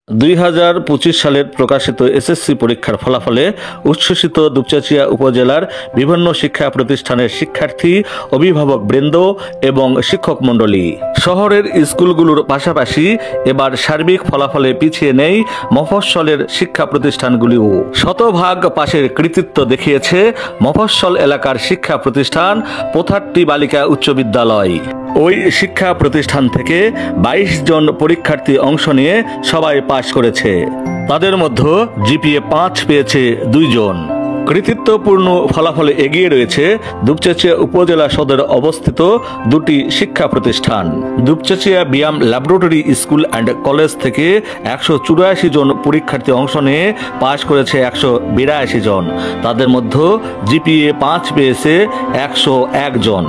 2025 সালের প্রকাশিত এসএসসি পরীক্ষার ফলাফলে উচ্ছ্বসিত দুপচাঁচিয়া উপজেলার বিভিন্ন শিক্ষা প্রতিষ্ঠানের শিক্ষার্থী, অভিভাবক বৃন্দ এবং শিক্ষক মণ্ডলী। শহরের স্কুলগুলোর পাশাপাশি এবার সার্বিক ফলাফলে পিছিয়ে নেই মফস্বলের শিক্ষা প্রতিষ্ঠানগুলিও। শতভাগ পাশের কৃতিত্ব দেখিয়েছে মফস্বল এলাকার শিক্ষা প্রতিষ্ঠান পোথাট্টি বালিকা উচ্চ বিদ্যালয়। ওই শিক্ষা প্রতিষ্ঠান থেকে 22 জন পরীক্ষার্থী অংশ নিয়ে সবাই পাশ করেছে। তাদের মধ্যে জিপিএ 5 পেয়েছে 2 জন। কৃতিত্বপূর্ণ ফলাফলে এগিয়ে রয়েছে দুপচাঁচিয়া উপজেলা সদরে অবস্থিত দুটি শিক্ষা প্রতিষ্ঠান। Dupchanchia BIAM laboratory school and college থেকে 184 জন পরীক্ষার্থী অংশ নিয়ে পাশ করেছে 182 জন। তাদের মধ্যে জিপিএ 5 পেয়েছে 101 জন।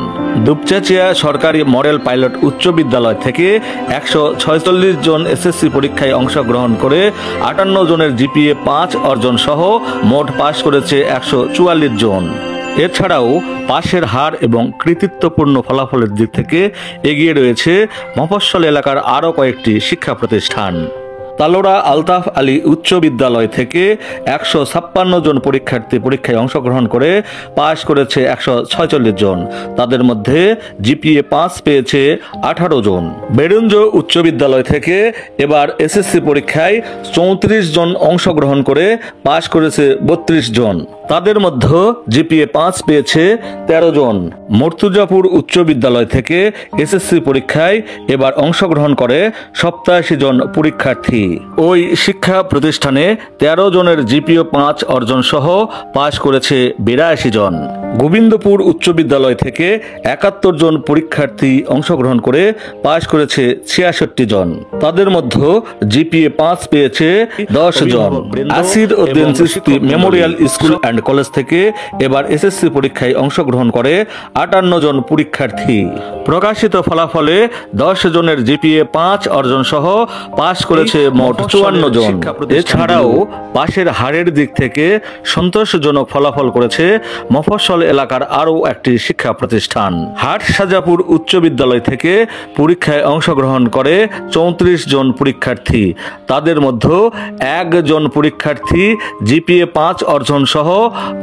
দুপচাঁচিয়া সরকারি মডেল পাইলট উচ্চ বিদ্যালয় থেকে 146 জন এসএসসি পরীক্ষায় অংশগ্রহণ করে 58 জনের জিপিএ 5 অর্জন সহ মোট পাশ করেছে 144 জন। এছাড়াও পাশের হার এবং কৃতিত্বপূর্ণ ফলাফলের দিক থেকে এগিয়ে রয়েছে মফস্বল এলাকার আরও কয়েকটি শিক্ষা প্রতিষ্ঠান। তালোড়া আলতাফ আলী উচ্চ বিদ্যালয় থেকে 156 জন পরীক্ষার্থী পরীক্ষায় অংশগ্রহণ করে পাশ করেছে 146 জন। তাদের মধ্যে জিপিএ 5 পেয়েছে 18 জন। বেরুঞ্জ উচ্চ বিদ্যালয় থেকে এবার এসএসসি পরীক্ষায় 34 জন অংশগ্রহণ করে পাশ করেছে 32 জন। তাদের মধ্যে জিপিএ 5 পেয়েছে 13 জন। মর্তুজাপুর উচ্চ বিদ্যালয় থেকে এসএসসি পরীক্ষায় এবার অংশগ্রহণ করে 87 জন পরীক্ষার্থী। ওই শিক্ষা প্রতিষ্ঠানে 13 জনের জিপিএ 5 অর্জন সহ পাশ করেছে 82 জন। গোবিন্দপুর উচ্চ বিদ্যালয় থেকে 71 জন পরীক্ষার্থী অংশগ্রহণ করে পাশ করেছে 66 জন। তাদের মধ্যে জিপিএ 5 পেয়েছে 10 জন। Asir Uddin Chishti memorial school and college থেকে এবার এসএসসি পরীক্ষায় অংশগ্রহণ করে 58 জন পরীক্ষার্থী। প্রকাশিত ফলাফলে 10 জনের জিপিএ 5 অর্জন সহ পাশ করেছে মোট 54 জন। এছাড়াও পাশের হারের দিক থেকে সন্তোষজনক ফলাফল করেছে মফস্বল এলাকার আরও একটি শিক্ষা প্রতিষ্ঠান। হাটসাজাপুর উচ্চ বিদ্যালয় থেকে পরীক্ষায় অংশগ্রহণ করে 34 জন পরীক্ষার্থী। তাদের মধ্যে 1 জন পরীক্ষার্থী জিপিএ 5 অর্জন সহ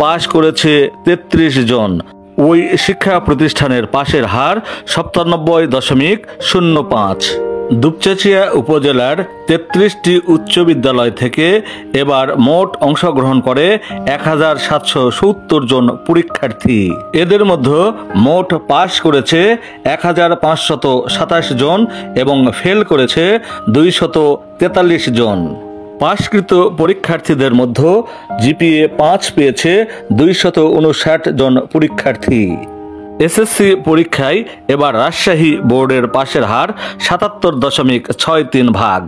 পাশ করেছে 33 জন। ওই শিক্ষা প্রতিষ্ঠানের পাশের হার 97.05। দুপচাঁচিয়া উপজেলার 33টি উচ্চ বিদ্যালয় থেকে এবার মোট অংশগ্রহণ করে 1770 জন পরীক্ষার্থী। এদের মধ্যে মোট পাশ করেছে 1527 জন এবং ফেল করেছে 243 জন। পাশকৃত পরীক্ষার্থীদের মধ্যে জিপিএ 5 পেয়েছে 259 জন পরীক্ষার্থী। এসএসসি পরীক্ষায় এবার রাজশাহী বোর্ডের পাশের হার 77.63 ভাগ।